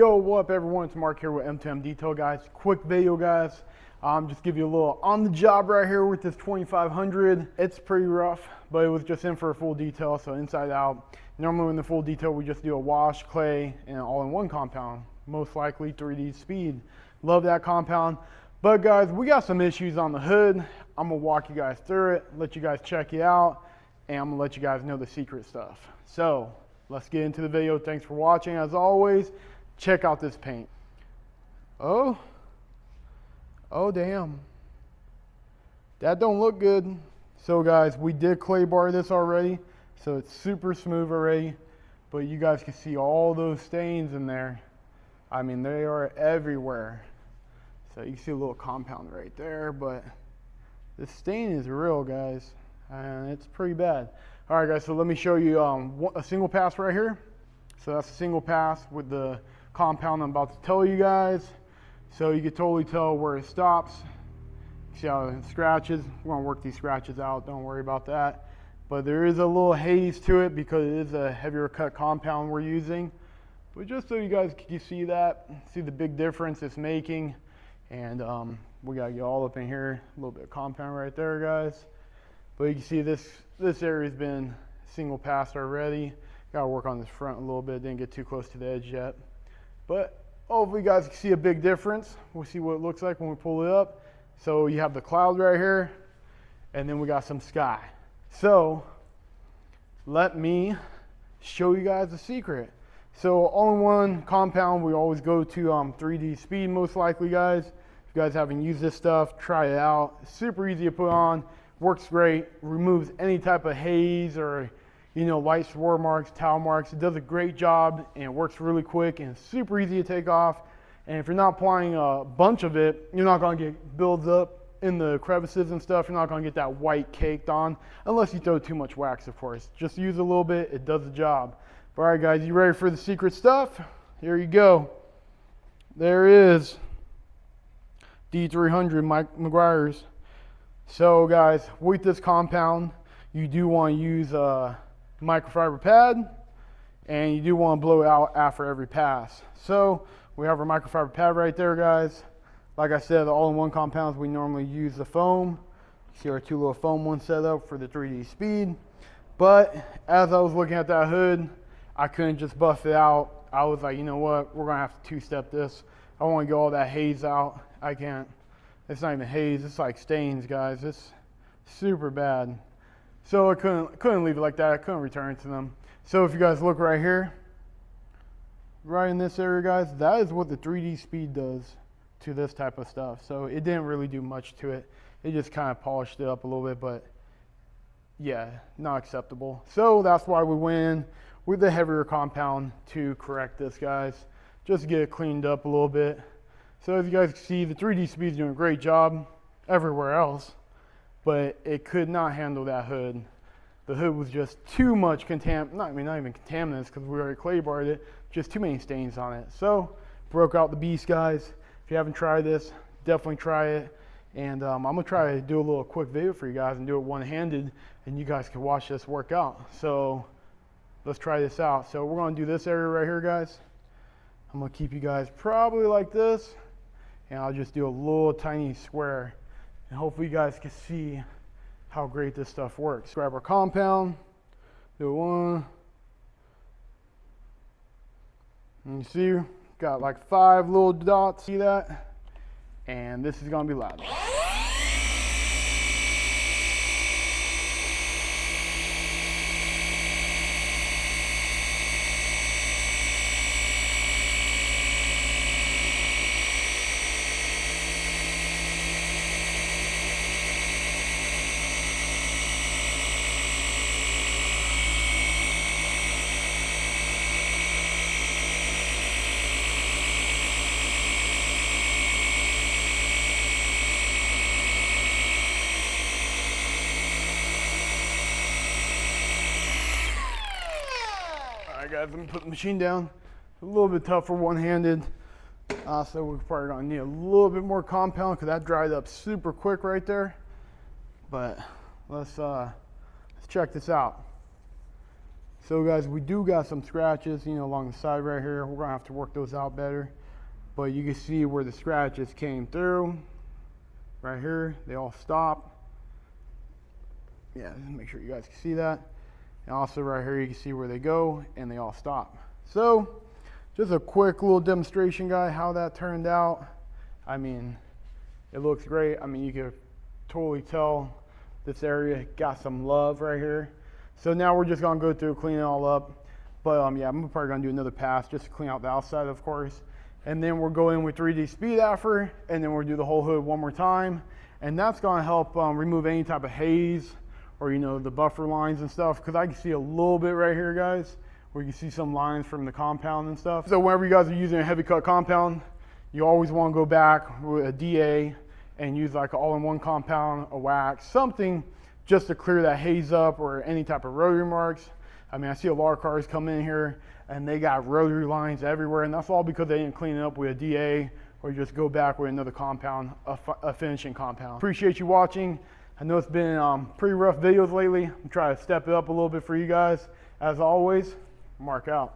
Yo, what up everyone, it's Mark here with M2M Detail, guys. Quick video, guys. Just give you a little on the job right here with this 2500. It's pretty rough, but it was just in for a full detail, so inside out. Normally in the full detail, we just do a wash, clay, and all-in-one compound. Most likely 3D speed. Love that compound. But guys, we got some issues on the hood. I'm gonna walk you guys through it, let you guys check it out, and I'm gonna let you guys know the secret stuff. So let's get into the video. Thanks for watching. As always, check out this paint. Oh damn, that don't look good. So guys, we did clay bar this already, so it's super smooth already, but you guys can see all those stains in there. I mean, they are everywhere. So you can see a little compound right there, but the stain is real, guys, and it's pretty bad. All right guys, so let me show you a single pass right here. So that's a single pass with the compound I'm about to tell you guys. So you can totally tell where it stops. See how it scratches? We're gonna work these scratches out, don't worry about that. But there is a little haze to it because it is a heavier cut compound we're using. But just so you guys can see that, see the big difference it's making. And we gotta get all up in here, a little bit of compound right there, guys. But you can see this area's been single passed already. Gotta work on this front a little bit, didn't get too close to the edge yet. But hopefully you guys can see a big difference. We'll see what it looks like when we pull it up. So you have the cloud right here, and then we got some sky. So let me show you guys the secret. So all-in-one compound, we always go to 3D speed most likely, guys. If you guys haven't used this stuff, try it out. It's super easy to put on, works great, removes any type of haze or light swirl marks, towel marks. It does a great job and it works really quick and it's super easy to take off. And if you're not applying a bunch of it, you're not gonna get builds up in the crevices and stuff. You're not gonna get that white caked on unless you throw too much wax, of course. Just use a little bit, it does the job. All right guys, you ready for the secret stuff? Here you go. There is D300 McGuire's. So guys, with this compound, you do want to use a microfiber pad, and you do want to blow it out after every pass. So we have our microfiber pad right there, guys. Like I said, the all-in-one compounds, we normally use the foam. See our two little foam ones set up for the 3D speed. But as I was looking at that hood, I couldn't just buff it out. I was like, you know what, we're gonna have to two-step this. I want to get all that haze out. I can't. It's not even haze, it's like stains, guys. It's super bad. So I couldn't leave it like that. I couldn't return it to them. So if you guys look right here, right in this area, guys, that is what the 3D speed does to this type of stuff. So it didn't really do much to it. It just kind of polished it up a little bit, but yeah, not acceptable. So that's why we went in with the heavier compound to correct this, guys, just to get it cleaned up a little bit. So as you guys can see, the 3D speed is doing a great job everywhere else, but it could not handle that hood. The hood was just too much not even contaminants because we already clay barred it, just too many stains on it. So broke out the beast, guys. If you haven't tried this, definitely try it. And I'm gonna try to do a little quick video for you guys and do it one-handed, and you guys can watch this work out. So let's try this out. So we're gonna do this area right here, guys. I'm gonna keep you guys probably like this, and I'll just do a little tiny square. And hopefully you guys can see how great this stuff works. Grab our compound, do one. And you see, got like 5 little dots, see that? And this is gonna be loud. All right guys, let me put the machine down. A little bit tougher one-handed, so we're probably gonna need a little bit more compound because that dried up super quick right there. But let's check this out. So guys, we do got some scratches, you know, along the side right here. We're gonna have to work those out better. But you can see where the scratches came through. Right here, they all stop. Yeah, make sure you guys can see that. And also right here, you can see where they go and they all stop. So just a quick little demonstration, guy, how that turned out. I mean, it looks great. I mean, you can totally tell this area got some love right here. So now we're just gonna go through, clean it all up. But yeah, I'm probably gonna do another pass just to clean out the outside, of course. And then we'll go in with 3D speed after, and then we'll do the whole hood one more time. And that's gonna help remove any type of haze or, you know, the buffer lines and stuff. Cause I can see a little bit right here, guys, where you can see some lines from the compound and stuff. So whenever you guys are using a heavy cut compound, you always wanna go back with a DA and use like an all-in-one compound, a wax, something just to clear that haze up or any type of rotary marks. I mean, I see a lot of cars come in here and they got rotary lines everywhere, and that's all because they didn't clean it up with a DA or you just go back with another compound, a finishing compound. Appreciate you watching. I know it's been pretty rough videos lately. I'm trying to step it up a little bit for you guys. As always, Mark out.